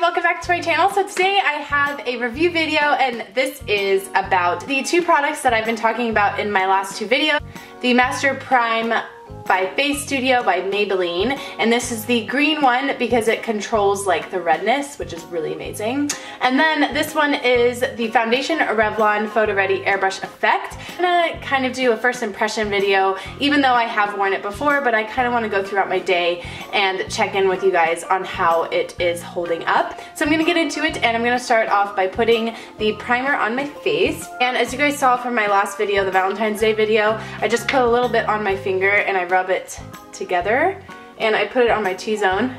welcome back to my channel. So today I have a review video, and this is about the two products that I've been talking about in my last two videos. The Master Prime by Face Studio by Maybelline, and this is the green one because it controls like the redness, which is really amazing. And then this one is the foundation Revlon Photoready Airbrush Effect. I'm gonna kind of do a first impression video, even though I have worn it before, but I kind of want to go throughout my day and check in with you guys on how it is holding up. So I'm gonna get into it, and I'm gonna start off by putting the primer on my face. And as you guys saw from my last video, the Valentine's Day video, I just put a little bit on my finger and I rub it together, and I put it on my T-zone.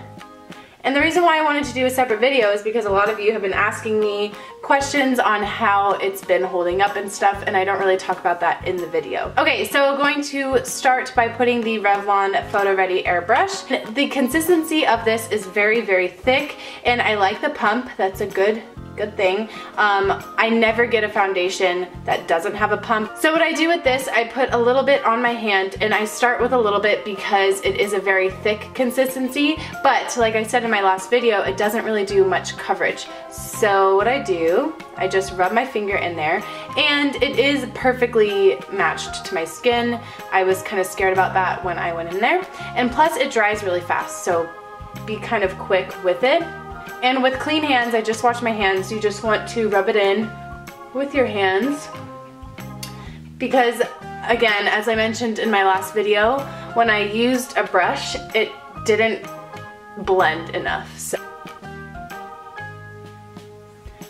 And the reason why I wanted to do a separate video is because a lot of you have been asking me questions on how it's been holding up and stuff, and I don't really talk about that in the video. Okay, so going to start by putting the Revlon Photoready Airbrush. The consistency of this is very, very thick, and I like the pump. That's a good thing. I never get a foundation that doesn't have a pump. So what I do with this, I put a little bit on my hand, and I start with a little bit because it is a very thick consistency, but like I said in my last video, it doesn't really do much coverage. So what I do, I just rub my finger in there, and it is perfectly matched to my skin. I was kind of scared about that when I went in there, and plus it dries really fast, so be kind of quick with it. And with clean hands, I just wash my hands. You just want to rub it in with your hands because, again, as I mentioned in my last video, when I used a brush, it didn't blend enough. So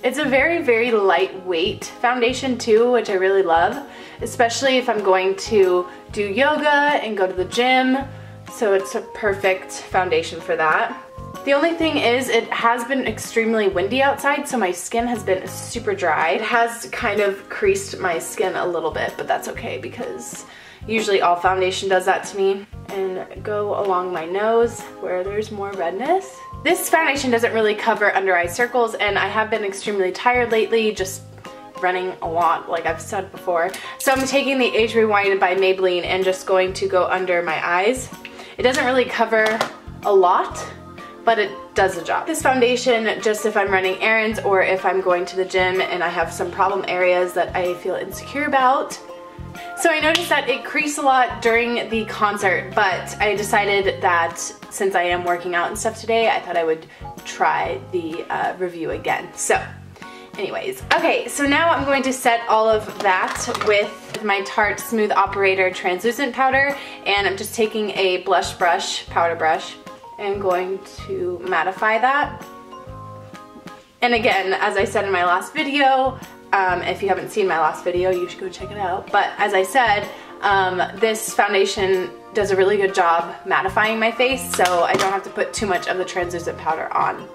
it's a very, very lightweight foundation too, which I really love, especially if I'm going to do yoga and go to the gym. So it's a perfect foundation for that. The only thing is, it has been extremely windy outside, so my skin has been super dry. It has kind of creased my skin a little bit, but that's okay because usually all foundation does that to me. And go along my nose where there's more redness. This foundation doesn't really cover under eye circles, and I have been extremely tired lately, just running a lot, like I've said before. So I'm taking the Age Rewind by Maybelline and just going to go under my eyes. It doesn't really cover a lot, but it does the job. This foundation, just if I'm running errands or if I'm going to the gym and I have some problem areas that I feel insecure about. So I noticed that it creased a lot during the concert, but I decided that since I am working out and stuff today, I thought I would try the review again. So anyways, okay, so now I'm going to set all of that with my Tarte Smooth Operator Translucent Powder, and I'm just taking a blush brush, powder brush, and going to mattify that. And again, as I said in my last video, if you haven't seen my last video, you should go check it out. But as I said, this foundation does a really good job mattifying my face, so I don't have to put too much of the translucent powder on.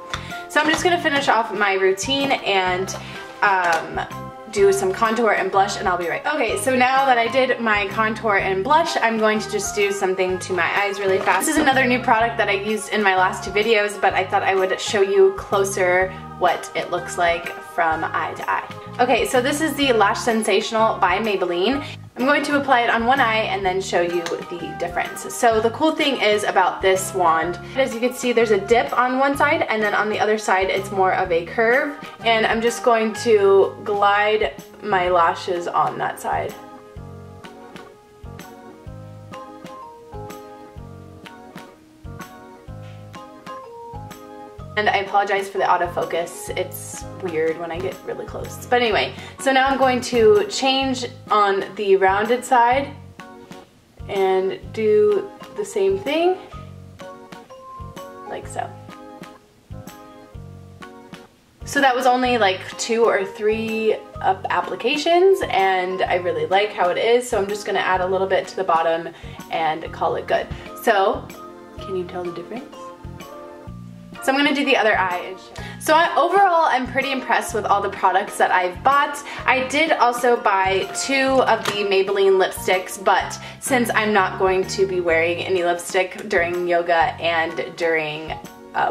So I'm just gonna finish off my routine and do some contour and blush, and I'll be right back. Okay, so now that I did my contour and blush, I'm going to just do something to my eyes really fast. This is another new product that I used in my last two videos, but I thought I would show you closer what it looks like from eye to eye. Okay, so this is the Lash Sensational by Maybelline. I'm going to apply it on one eye and then show you the difference. So the cool thing is about this wand, as you can see, there's a dip on one side, and then on the other side it's more of a curve, and I'm just going to glide my lashes on that side. And I apologize for the autofocus, it's weird when I get really close. But anyway, so now I'm going to change on the rounded side and do the same thing, like so. So that was only like 2 or 3 applications, and I really like how it is, so I'm just gonna add a little bit to the bottom and call it good. So, can you tell the difference? So I'm gonna do the other eye and show. So overall, I'm pretty impressed with all the products that I've bought. I did also buy 2 of the Maybelline lipsticks, but since I'm not going to be wearing any lipstick during yoga and during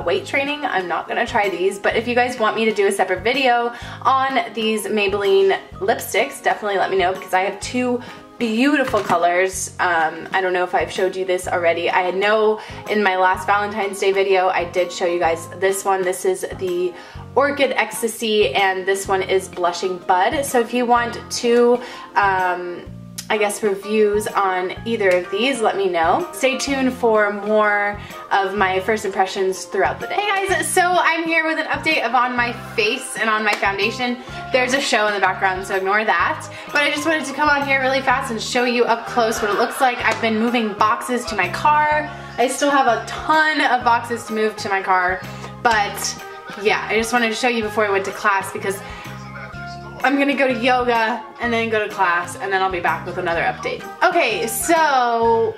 weight training, I'm not gonna try these. But if you guys want me to do a separate video on these Maybelline lipsticks, definitely let me know, because I have 2 beautiful colors. I don't know if I've showed you this already. I know in my last Valentine's Day video I did show you guys this one. This is the Orchid Ecstasy, and this one is Blushing Bud. So if you want to I guess reviews on either of these, let me know. Stay tuned for more of my first impressions throughout the day. Hey guys, so I'm here with an update of on my face and on my foundation. There's a show in the background, so ignore that. But I just wanted to come on here really fast and show you up close what it looks like. I've been moving boxes to my car. I still have a ton of boxes to move to my car, but yeah, I just wanted to show you before I went to class because I'm gonna go to yoga and then go to class, and then I'll be back with another update. Okay, so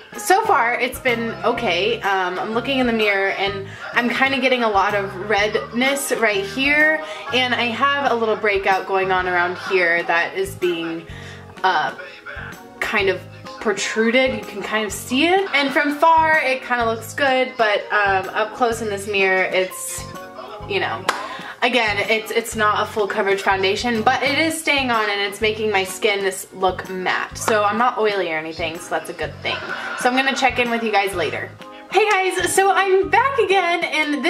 far it's been okay. I'm looking in the mirror and I'm kind of getting a lot of redness right here, and I have a little breakout going on around here that is being kind of protruded. You can kind of see it, and from far it kind of looks good, but up close in this mirror it's, you know, again, it's not a full coverage foundation, but it is staying on and it's making my skin look matte. So I'm not oily or anything, so that's a good thing. So I'm gonna check in with you guys later. Hey guys, so I'm back again, and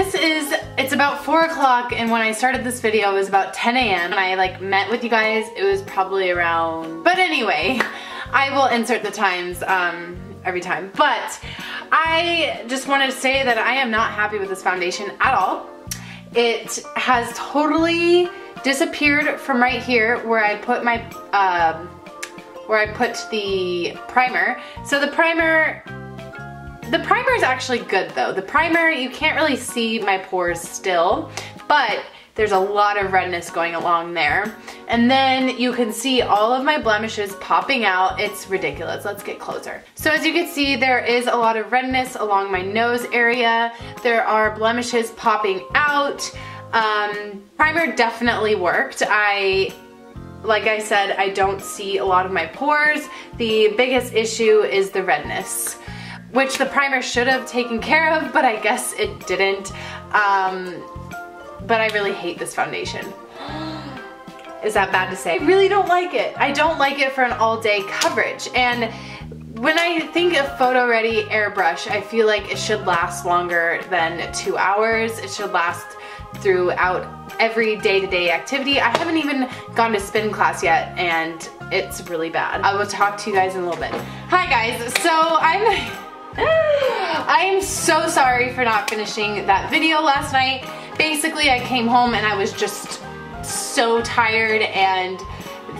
it's about 4 o'clock, and when I started this video it was about 10 a.m. and I like met with you guys, it was probably around, but anyway, I will insert the times every time. But I just wanted to say that I am not happy with this foundation at all. It has totally disappeared from right here where I put my, the primer. So the primer is actually good though. The primer, you can't really see my pores still, but there's a lot of redness going along there. And then you can see all of my blemishes popping out. It's ridiculous. Let's get closer. So as you can see, there is a lot of redness along my nose area. There are blemishes popping out. Primer definitely worked. Like I said, I don't see a lot of my pores. The biggest issue is the redness, which the primer should have taken care of, but I guess it didn't. But I really hate this foundation. Is that bad to say? I really don't like it. I don't like it for an all-day coverage. And when I think of Photoready Airbrush, I feel like it should last longer than 2 hours. It should last throughout every day-to-day activity. I haven't even gone to spin class yet, and it's really bad. I will talk to you guys in a little bit. Hi guys, so I'm so sorry for not finishing that video last night. Basically, I came home and I was just so tired and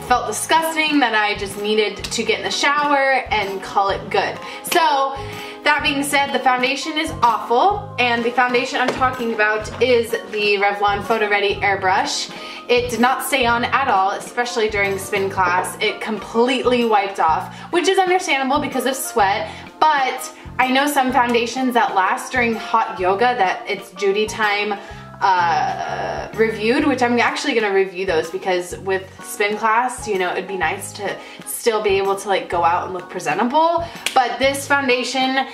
felt disgusting that I just needed to get in the shower and call it good. So, that being said, the foundation is awful, and the foundation I'm talking about is the Revlon Photoready Airbrush. It did not stay on at all, especially during spin class. It completely wiped off, which is understandable because of sweat, but I know some foundations that last during hot yoga that it's Judy time reviewed, which I'm actually gonna review those because with spin class, you know, it'd be nice to still be able to like go out and look presentable. But this foundation,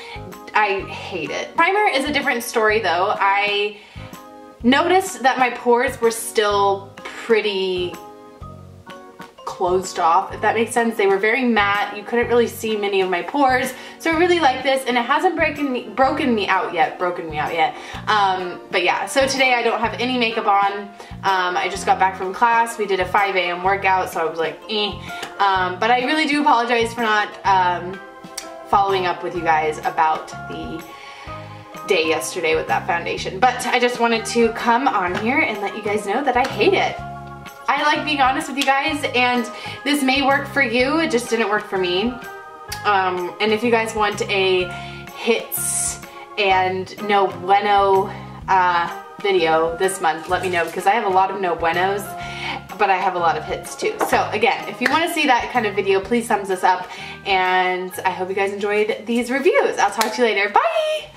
I hate it. Primer is a different story though. I noticed that my pores were still pretty closed off, if that makes sense. They were very matte. You couldn't really see many of my pores. So I really like this, and it hasn't broken me out yet. But yeah, so today I don't have any makeup on. I just got back from class. We did a 5 a.m. workout, so I was like, eh. But I really do apologize for not following up with you guys about the day yesterday with that foundation. But I just wanted to come on here and let you guys know that I hate it. I like being honest with you guys, and this may work for you, it just didn't work for me. And if you guys want a hits and no bueno video this month, let me know, because I have a lot of no buenos, but I have a lot of hits too. So again, if you want to see that kind of video, please thumbs this up, and I hope you guys enjoyed these reviews. I'll talk to you later. Bye!